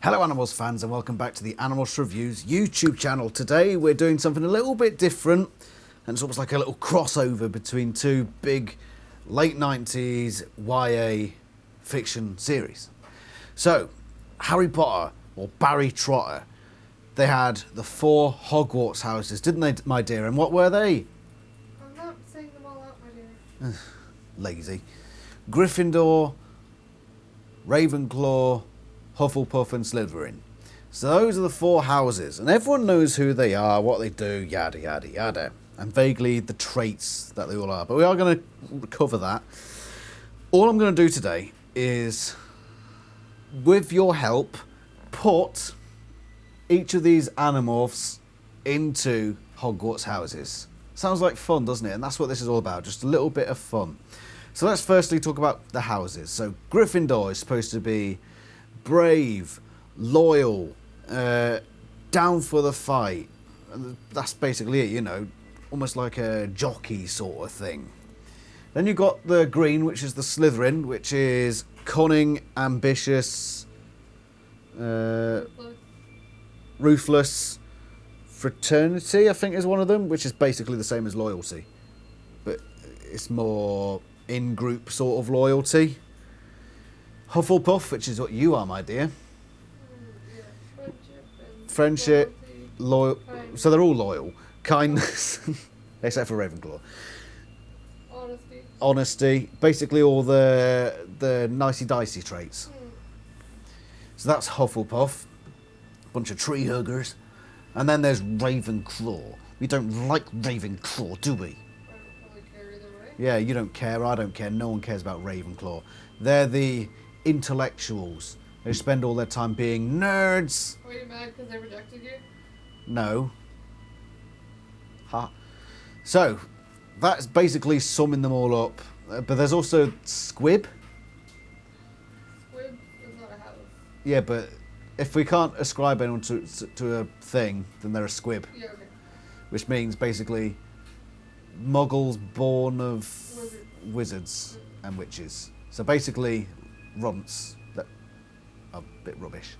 Hello Animals fans and welcome back to the Animorphs Reviews YouTube channel. Today we're doing something a little bit different and it's almost like a little crossover between two big late 90s YA fiction series. So, Harry Potter or Barry Trotter, they had the 4 Hogwarts houses, didn't they, my dear? And what were they? I'm not saying them all out, my dear. Lazy. Gryffindor, Ravenclaw, Hufflepuff and Slytherin. So those are the 4 houses, and everyone knows who they are, what they do, yada yada yada, and vaguely the traits that they all are. But we are going to cover that. All I'm going to do today is, with your help, put each of these Animorphs into Hogwarts houses. Sounds like fun, doesn't it? And that's what this is all about, just a little bit of fun. So let's firstly talk about the houses. So Gryffindor is supposed to be brave, loyal, down for the fight. And that's basically it, you know, almost like a jockey sort of thing. Then you've got the green, which is the Slytherin, which is cunning, ambitious, ruthless, fraternity, I think is one of them, which is basically the same as loyalty. But it's more in-group sort of loyalty. Hufflepuff, which is what you are, my dear. Yeah. Friendship, loyal. Kindness. So they're all loyal. Kindness, except for Ravenclaw. Honesty. Basically all the nicey-dicey traits. So that's Hufflepuff. Bunch of tree huggers. And then there's Ravenclaw. We don't like Ravenclaw, do we? I don't really care either way. Yeah, you don't care, I don't care, no one cares about Ravenclaw. They're the intellectuals. They spend all their time being nerds. Are you mad because they rejected you? No. Ha. So, that's basically summing them all up. But there's also Squib. Squib is not a house. Yeah, but if we can't ascribe anyone to a thing, then they're a squib. Yeah, okay. Which means basically muggles born of Wizards. wizards and witches. So basically runts that are a bit rubbish.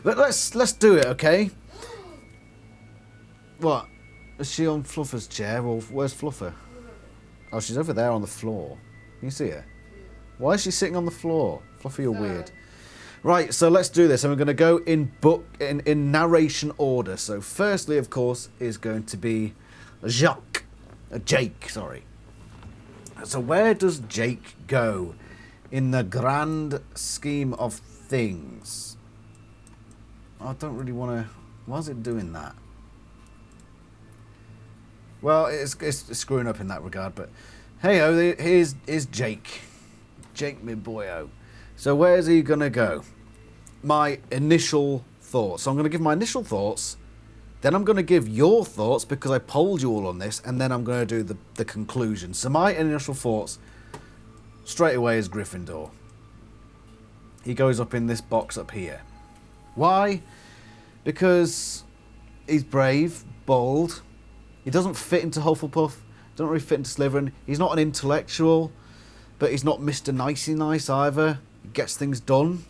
But let's do it, okay? What? Is she on Fluffer's chair, or where's Fluffer? Oh, she's over there on the floor. Can you see her? Why is she sitting on the floor? Fluffy, you're weird. Right, so let's do this, and we're going to go in narration order. So firstly, of course, is going to be Jake, sorry. So where does Jake go in the grand scheme of things? I don't really want to... Why is it doing that? Well, it's screwing up in that regard, but hey-oh, here's Jake. Jake, me boyo. So where's he going to go? My initial thoughts. So I'm going to give my initial thoughts, then I'm going to give your thoughts because I polled you all on this, and then I'm going to do the conclusion. So my initial thoughts straight away is Gryffindor. He goes up in this box up here. Why? Because he's brave, bold. He doesn't fit into Hufflepuff, doesn't really fit into Slytherin. He's not an intellectual, but he's not Mr. Nicey Nice either. He gets things done,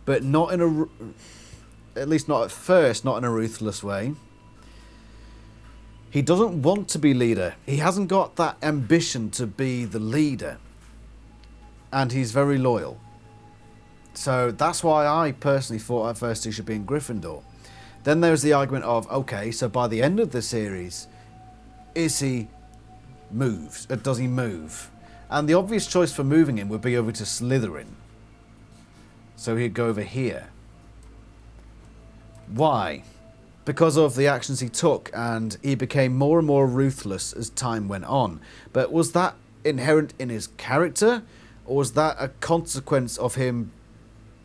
but not in a... At least not at first, not in a ruthless way. He doesn't want to be leader. He hasn't got that ambition to be the leader. And he's very loyal. So that's why I personally thought at first he should be in Gryffindor. Then there's the argument of, okay, so by the end of the series, is he moved? Or does he move? And the obvious choice for moving him would be over to Slytherin. So he'd go over here. Why? Because of the actions he took, and he became more and more ruthless as time went on. But was that inherent in his character, or was that a consequence of him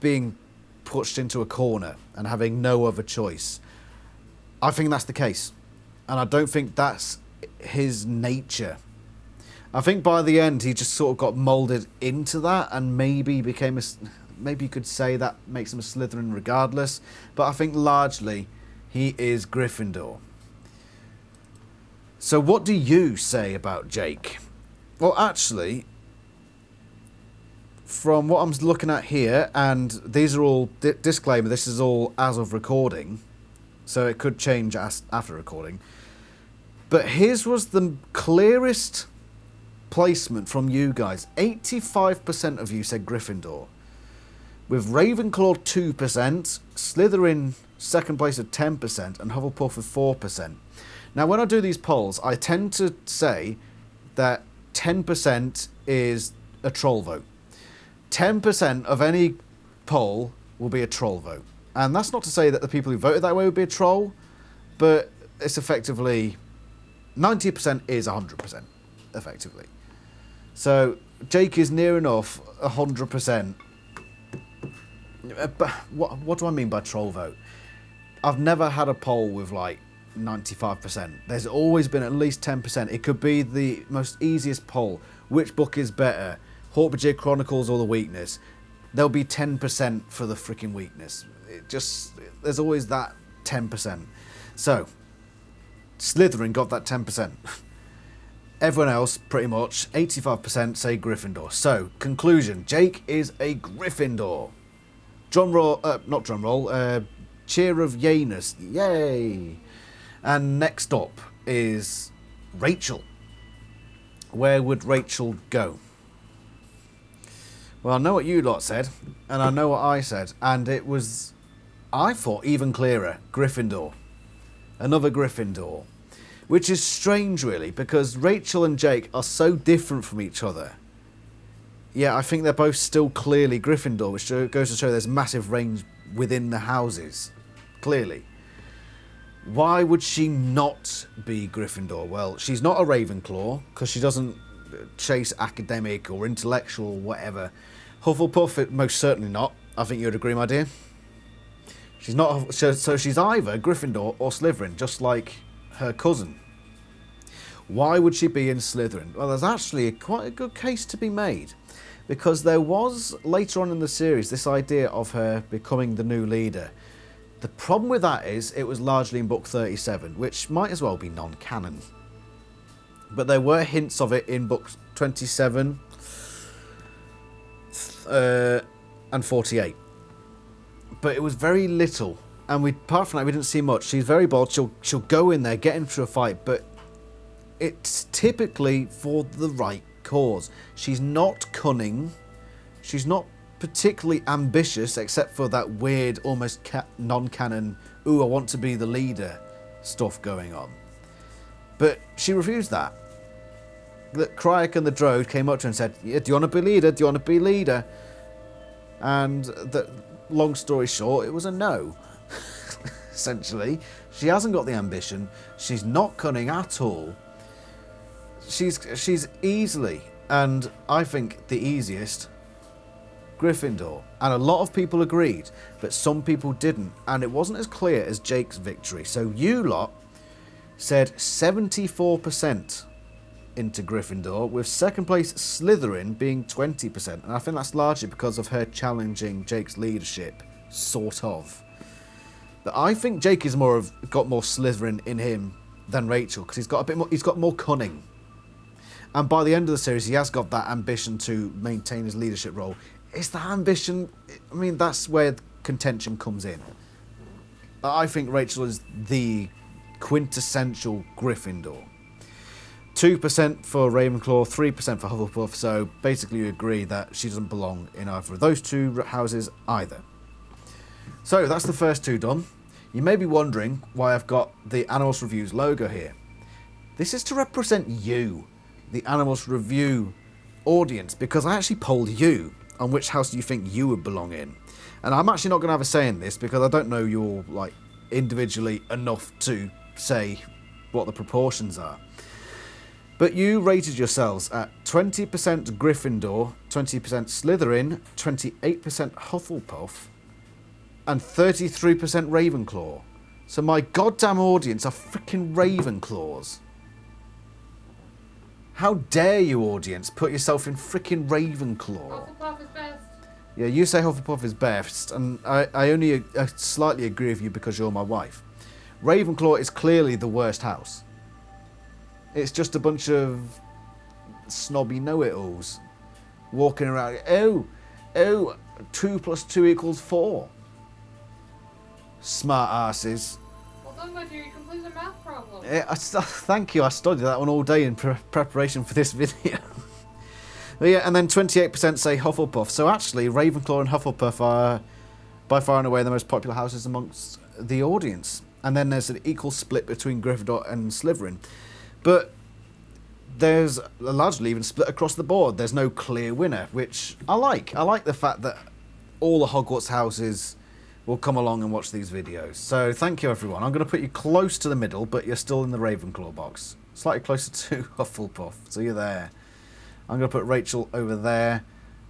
being pushed into a corner and having no other choice? I think that's the case, and I don't think that's his nature. I think by the end he just sort of got moulded into that, and maybe became a... Maybe you could say that makes him a Slytherin regardless, but I think largely he is Gryffindor. So what do you say about Jake? Well, actually, from what I'm looking at here, and these are all disclaimer. This is all as of recording, so it could change after recording. But his was the clearest placement from you guys. 85% of you said Gryffindor, with Ravenclaw 2%, Slytherin second place at 10%, and Hufflepuff with 4%. Now, when I do these polls, I tend to say that 10% is a troll vote. 10% of any poll will be a troll vote. And that's not to say that the people who voted that way would be a troll, but it's effectively 90% is 100%, effectively. So Jake is near enough 100%. But what do I mean by troll vote? I've never had a poll with like 95%. There's always been at least 10%. It could be the most easiest poll. Which book is better? Hawkbajir Chronicles or The Weakness? There'll be 10% for the freaking weakness. There's always that 10%. So, Slytherin got that 10%. Everyone else, pretty much, 85% say Gryffindor. So, conclusion, Jake is a Gryffindor. Not drum roll, cheer of yayness, yay! And next up is Rachel. Where would Rachel go? Well, I know what you lot said, and I know what I said, and it was, I thought, even clearer, Gryffindor. Another Gryffindor. Which is strange, really, because Rachel and Jake are so different from each other. Yeah, I think they're both still clearly Gryffindor, which goes to show there's massive range within the houses. Clearly. Why would she not be Gryffindor? Well, she's not a Ravenclaw, because she doesn't chase academic or intellectual or whatever. Hufflepuff, most certainly not. I think you'd agree, my dear. She's not, so she's either Gryffindor or Slytherin, just like her cousin. Why would she be in Slytherin? Well, there's actually quite a good case to be made, because there was, later on in the series, this idea of her becoming the new leader. The problem with that is it was largely in book 37, which might as well be non-canon. But there were hints of it in books 27 and 48. But it was very little. And apart from that, we didn't see much. She's very bold. She'll go in there, get into a fight, but it's typically for the right cause. She's not cunning. She's not particularly ambitious, except for that weird, almost non-canon, ooh, I want to be the leader stuff going on. But she refused that. Craig and the Droid came up to her and said, yeah, do you want to be leader? Do you want to be leader? And long story short, it was a no. Essentially, she hasn't got the ambition. She's not cunning at all. She's easily, and I think the easiest, Gryffindor. And a lot of people agreed, but some people didn't. And it wasn't as clear as Jake's victory. So you lot said 74% into Gryffindor, with second place Slytherin being 20%. And I think that's largely because of her challenging Jake's leadership, sort of. But I think Jake is got more Slytherin in him than Rachel, because he's got more cunning. And by the end of the series, he has got that ambition to maintain his leadership role. Is that ambition? I mean, that's where contention comes in. I think Rachel is the quintessential Gryffindor. 2% for Ravenclaw, 3% for Hufflepuff, so basically you agree that she doesn't belong in either of those two houses either. So that's the first two done. You may be wondering why I've got the Animorphs Reviews logo here. This is to represent you, the Animorphs Review audience, because I actually polled you on which house do you think you would belong in. And I'm actually not going to have a say in this because I don't know you all like individually enough to say what the proportions are. But you rated yourselves at 20% Gryffindor, 20% Slytherin, 28% Hufflepuff, and 33% Ravenclaw. So my goddamn audience are freaking Ravenclaws. How dare you, audience, put yourself in freaking Ravenclaw? Hufflepuff is best. Yeah, you say Hufflepuff is best, and I only slightly agree with you because you're my wife. Ravenclaw is clearly the worst house. It's just a bunch of snobby know-it-alls walking around. Oh, Oh, 2 plus 2 equals 4. Smart asses. Well done, my dear. You completed a math problem. Thank you. I studied that one all day in preparation for this video. But yeah, and then 28% say Hufflepuff. So actually, Ravenclaw and Hufflepuff are by far and away the most popular houses amongst the audience. And then there's an equal split between Gryffindor and Slytherin. But there's largely even split across the board. There's no clear winner, which I like. I like the fact that all the Hogwarts houses will come along and watch these videos. So thank you, everyone. I'm going to put you close to the middle, but you're still in the Ravenclaw box. Slightly closer to Hufflepuff, so you're there. I'm going to put Rachel over there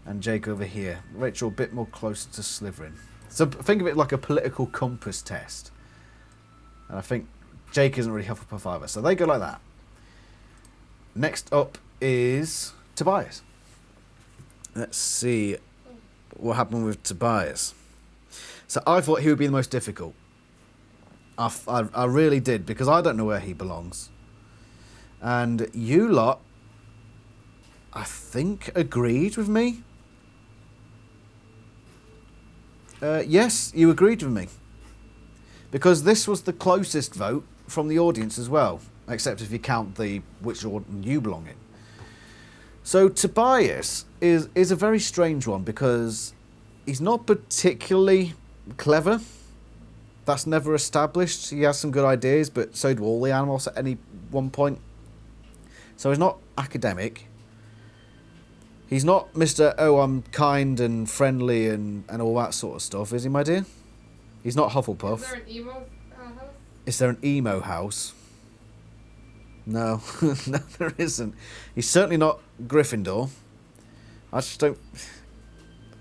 and Jake over here. Rachel a bit more closer to Slytherin. So think of it like a political compass test. And I think Jake isn't really Hufflepuff either, so they go like that. Next up is Tobias. Let's see what happened with Tobias. So I thought he would be the most difficult. I really did, because I don't know where he belongs. And you lot, I think, agreed with me. Yes, you agreed with me. Because this was the closest vote from the audience as well. Except if you count which order you belong in. So Tobias is a very strange one, because he's not particularly clever. That's never established. He has some good ideas, but so do all the Animorphs at any one point. So he's not academic. He's not Mr. Oh, I'm kind and friendly and all that sort of stuff, is he, my dear? He's not Hufflepuff. Is there an emo house? Is there an emo house? No. No, there isn't. He's certainly not Gryffindor. I just don't...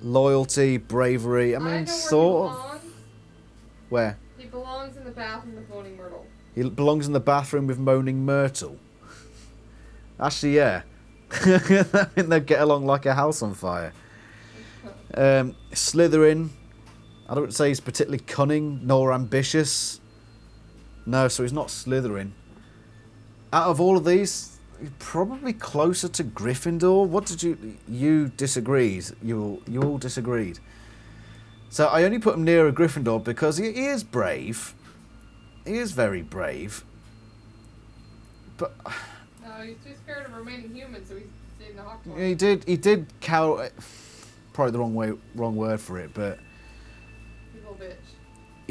Loyalty, bravery, I mean, sort of. Where? He belongs in the bathroom with Moaning Myrtle. He belongs in the bathroom with Moaning Myrtle. Actually, yeah. I think they'd get along like a house on fire. Slytherin. I don't say he's particularly cunning nor ambitious. No, so he's not Slytherin. Out of all of these, he's probably closer to Gryffindor. What did you disagreed? You all disagreed. So I only put him near a Gryffindor because he is brave. He is very brave. But No, he's too scared of remaining human, so he's staying in the Hogwarts. he did cow. Probably the wrong word for it, but Evil bitch.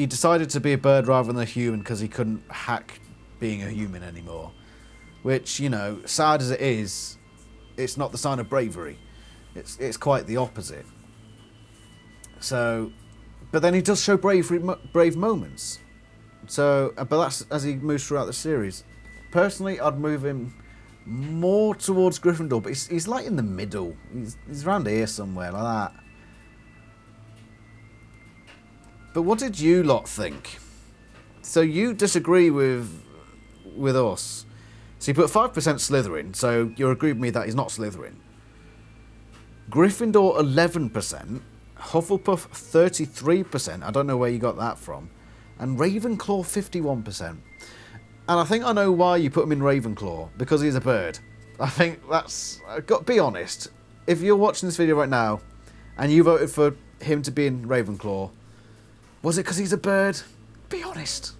he decided to be a bird rather than a human because he couldn't hack being a human anymore. Which, you know, sad as it is, it's not the sign of bravery. It's quite the opposite. So, but then he does show brave moments. So, but that's as he moves throughout the series. Personally, I'd move him more towards Gryffindor, but he's like in the middle. He's around here somewhere like that. But what did you lot think? So you disagree with us. So you put 5% Slytherin, so you agree with me that he's not Slytherin. Gryffindor 11%, Hufflepuff 33%, I don't know where you got that from, and Ravenclaw 51%. And I think I know why you put him in Ravenclaw, because he's a bird. I think that's... I've got to be honest, if you're watching this video right now, and you voted for him to be in Ravenclaw, was it because he's a bird? Be honest.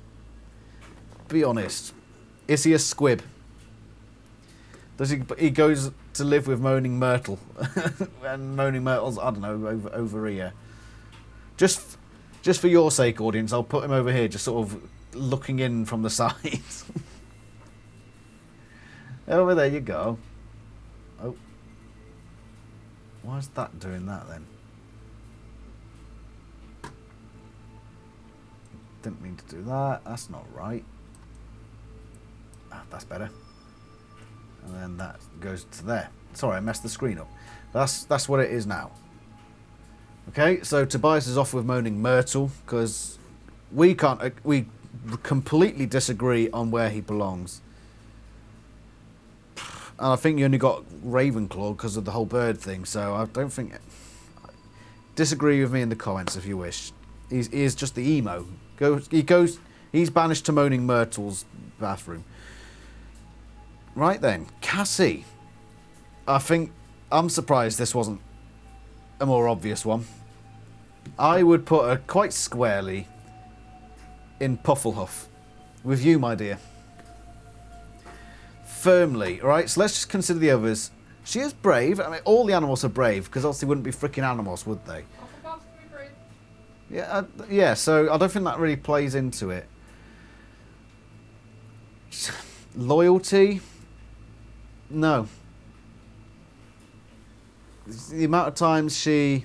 Be honest. Is he a squib? He goes to live with Moaning Myrtle. And Moaning Myrtle's, I don't know, over here. Just for your sake, audience, I'll put him over here, just sort of looking in from the side. Over there you go. Oh. Why is that doing that then? Didn't mean to do that. That's not right. Ah, that's better. And then that goes to there. Sorry, I messed the screen up. That's what it is now. Okay, so Tobias is off with Moaning Myrtle because we completely disagree on where he belongs. And I think you only got Ravenclaw because of the whole bird thing. So I don't think. Disagree with me in the comments if you wish. He is just the emo. He's banished to Moaning Myrtle's bathroom. Right then, Cassie. I'm surprised this wasn't a more obvious one. I would put her quite squarely in Pufflepuff. With you, my dear. Firmly, alright? So let's just consider the others. She is brave. I mean, all the animals are brave, because else they wouldn't be freaking animals, would they? Hufflepuffs can be brave. Yeah, yeah, so I don't think that really plays into it. Loyalty? No. The amount of times she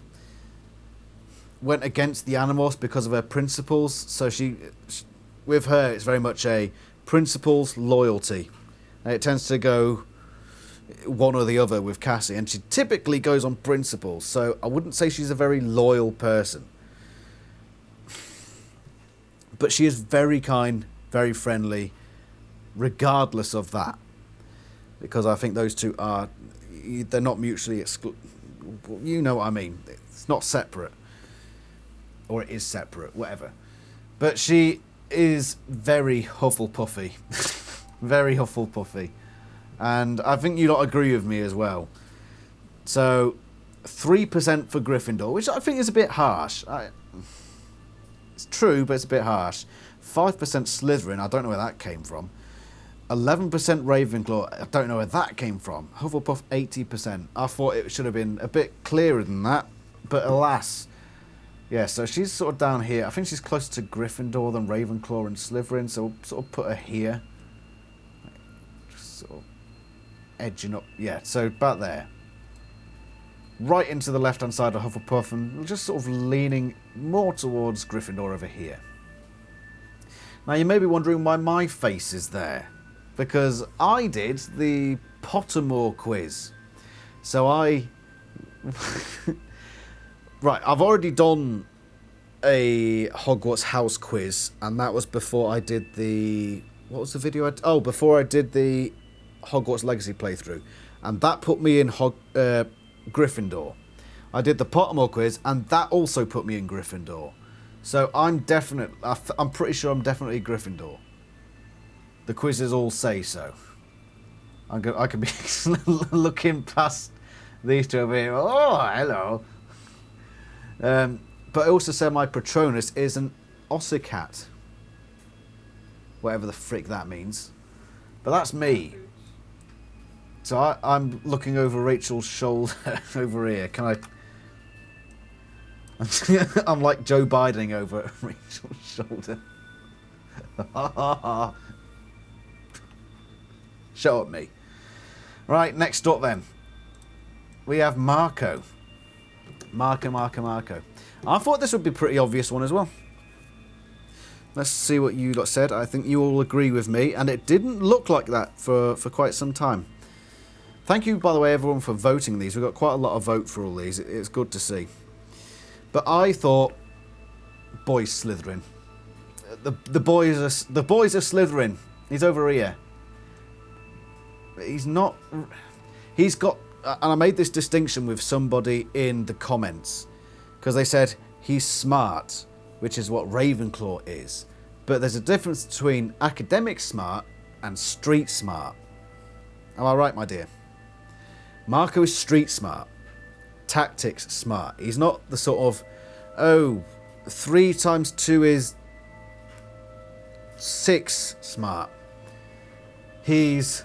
went against the Animorphs because of her principles, so with her, it's very much a principles, loyalty. And it tends to go one or the other with Cassie, and she typically goes on principles, so I wouldn't say she's a very loyal person. But she is very kind, very friendly, regardless of that. Because I think those two are, they're not mutually exclusive. You know what I mean. It's not separate. Or it is separate, whatever. But she is very Hufflepuffy. Very Hufflepuffy. And I think you lot agree with me as well. So, 3% for Gryffindor, which I think is a bit harsh. It's true, but it's a bit harsh. 5% Slytherin, I don't know where that came from. 11% Ravenclaw, I don't know where that came from. Hufflepuff, 80%. I thought it should have been a bit clearer than that, but alas. Yeah, so she's sort of down here. I think she's closer to Gryffindor than Ravenclaw and Slytherin, so we'll sort of put her here. Just sort of edging up. Yeah, so about there. Right into the left-hand side of Hufflepuff, and just sort of leaning more towards Gryffindor over here. Now, you may be wondering why my face is there. Because I did the Pottermore quiz. So I... Right, I've already done a Hogwarts House quiz, and that was before I did the... What was the video? Before I did the Hogwarts Legacy playthrough. And that put me in Gryffindor. I did the Pottermore quiz, and that also put me in Gryffindor. So I'm pretty sure I'm definitely Gryffindor. The quizzes all say so. I could be looking past these two over here. Oh, hello. But I also said my Patronus is an Ossicat. Whatever the frick that means. But that's me. So I'm looking over Rachel's shoulder over here. Can I... I'm like Joe Biden over Rachel's shoulder. Shut up, me. Right, next up then. We have Marco. Marco. I thought this would be a pretty obvious one as well. Let's see what you lot said. I think you all agree with me, and it didn't look like that for quite some time. Thank you, by the way, everyone, for voting these. We got quite a lot of vote for all these. It's good to see. But I thought, boys Slytherin. The boys are Slytherin. He's over here. He's not. He's got. And I made this distinction with somebody in the comments because they said he's smart, which is what Ravenclaw is. But there's a difference between academic smart and street smart. Am I right, my dear? Marco is street smart. Tactics smart. He's not the sort of, 3 times 2 is 6 smart. He's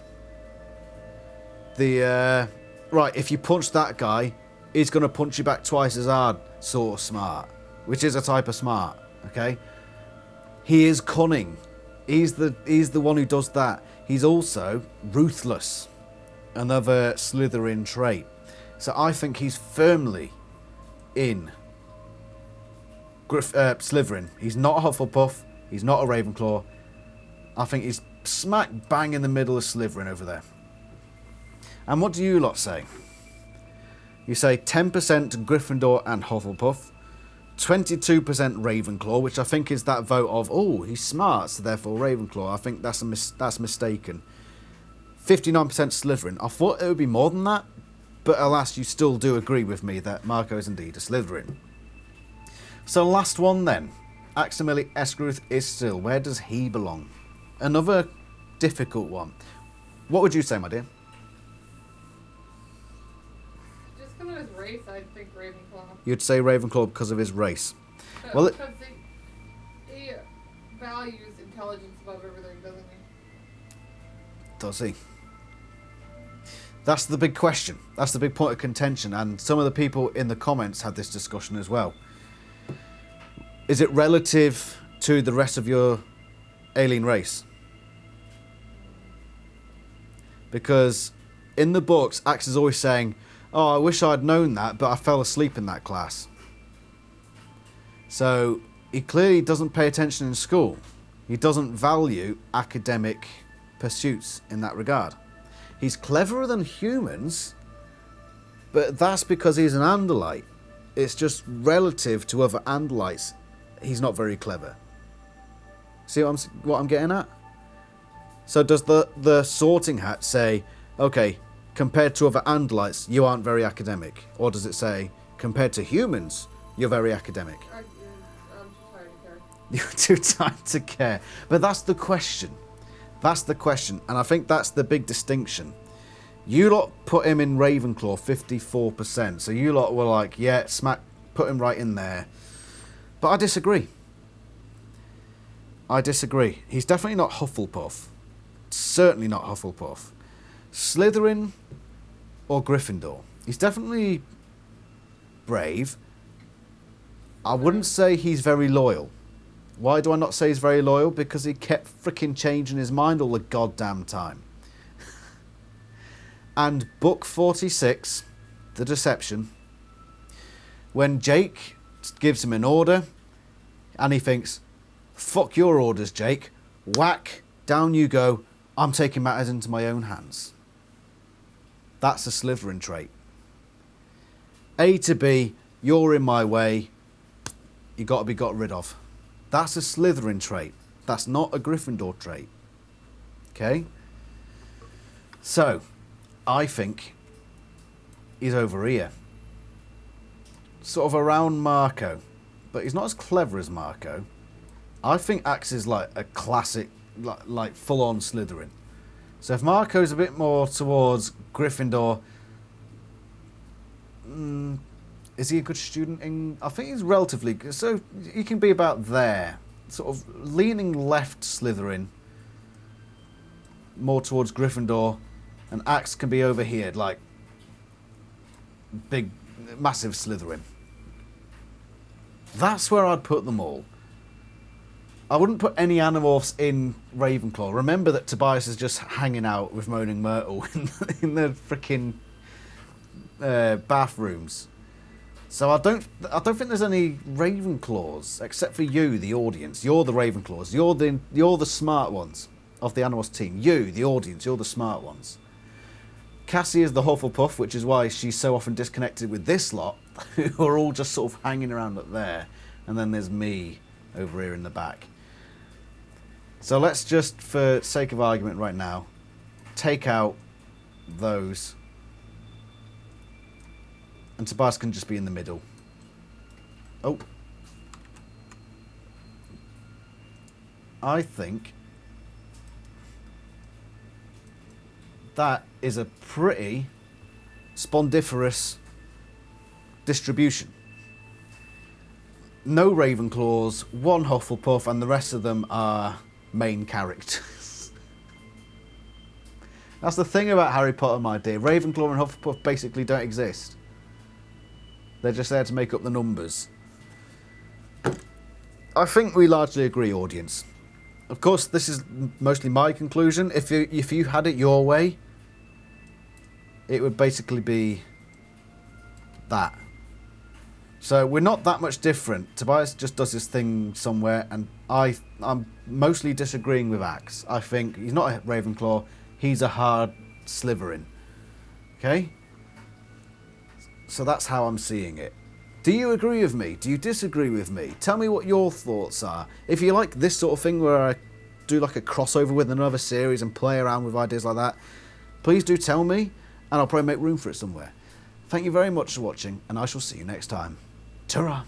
the, right, if you punch that guy, he's going to punch you back twice as hard sort of smart. Which is a type of smart, okay? He is cunning. He's the one who does that. He's also ruthless. Another Slytherin trait. So I think he's firmly in Slytherin. He's not a Hufflepuff. He's not a Ravenclaw. I think he's smack bang in the middle of Slytherin over there. And what do you lot say? You say 10% Gryffindor and Hufflepuff. 22% Ravenclaw, which I think is that vote of, oh, he's smart, so therefore Ravenclaw. I think that's mistaken. 59% Slytherin. I thought it would be more than that, but alas, you still do agree with me that Marco is indeed a Slytherin. So last one then. Aximili Esgaruth is still. Where does he belong? Another difficult one. What would you say, my dear? Just because of his race, I think Ravenclaw. You'd say Ravenclaw because of his race. No, Well, because he values intelligence above everything, doesn't he? Does he? That's the big question. That's the big point of contention. And some of the people in the comments had this discussion as well. Is it relative to the rest of your alien race? Because in the books, Axe is always saying, oh, I wish I'd known that, but I fell asleep in that class. So he clearly doesn't pay attention in school. He doesn't value academic pursuits in that regard. He's cleverer than humans, but that's because he's an Andalite. It's just relative to other Andalites, he's not very clever. See what I'm getting at? So does the sorting hat say, okay, compared to other Andalites, you aren't very academic? Or does it say, compared to humans, you're very academic? I'm too tired to care. You're too tired to care. But that's the question. That's the question. And I think that's the big distinction. You lot put him in Ravenclaw 54%. So you lot were like, yeah, put him right in there. But I disagree. I disagree. He's definitely not Hufflepuff. Certainly not Hufflepuff. Slytherin or Gryffindor. He's definitely brave. I wouldn't say he's very loyal. Why do I not say he's very loyal? Because he kept freaking changing his mind all the goddamn time. And book 46, The Deception, when Jake gives him an order and he thinks, fuck your orders, Jake. Whack, down you go. I'm taking matters into my own hands. That's a Slytherin trait. A to B, you're in my way. You got to be got rid of. That's a Slytherin trait. That's not a Gryffindor trait. Okay? So, I think he's over here. Sort of around Marco. But he's not as clever as Marco. I think Axe is like a classic, like full-on Slytherin. So if Marco's a bit more towards Gryffindor, is he a good student? I think he's relatively good. So he can be about there. Sort of leaning left Slytherin, more towards Gryffindor, and Axe can be over here, like big, massive Slytherin. That's where I'd put them all. I wouldn't put any Animorphs in Ravenclaw. Remember that Tobias is just hanging out with Moaning Myrtle in the freaking bathrooms. So I don't think there's any Ravenclaws except for you, the audience. You're the Ravenclaws. You're the smart ones of the Animorphs team. You, the audience, you're the smart ones. Cassie is the Hufflepuff, which is why she's so often disconnected with this lot, who are all just sort of hanging around up there. And then there's me over here in the back. So let's just, for sake of argument right now, take out those. And Tobias can just be in the middle. Oh. I think that is a pretty spondiferous distribution. No Ravenclaws, one Hufflepuff, and the rest of them are main characters. That's the thing about Harry Potter, my dear. Ravenclaw and Hufflepuff basically don't exist. They're just there to make up the numbers. I think we largely agree, audience. Of course, this is mostly my conclusion. If you had it your way, it would basically be that. So we're not that much different. Tobias just does his thing somewhere, and I'm mostly disagreeing with Axe. I think he's not a Ravenclaw, he's a hard Slytherin. Okay? So that's how I'm seeing it. Do you agree with me? Do you disagree with me? Tell me what your thoughts are. If you like this sort of thing where I do like a crossover with another series and play around with ideas like that, please do tell me, and I'll probably make room for it somewhere. Thank you very much for watching, and I shall see you next time. Ta-ra!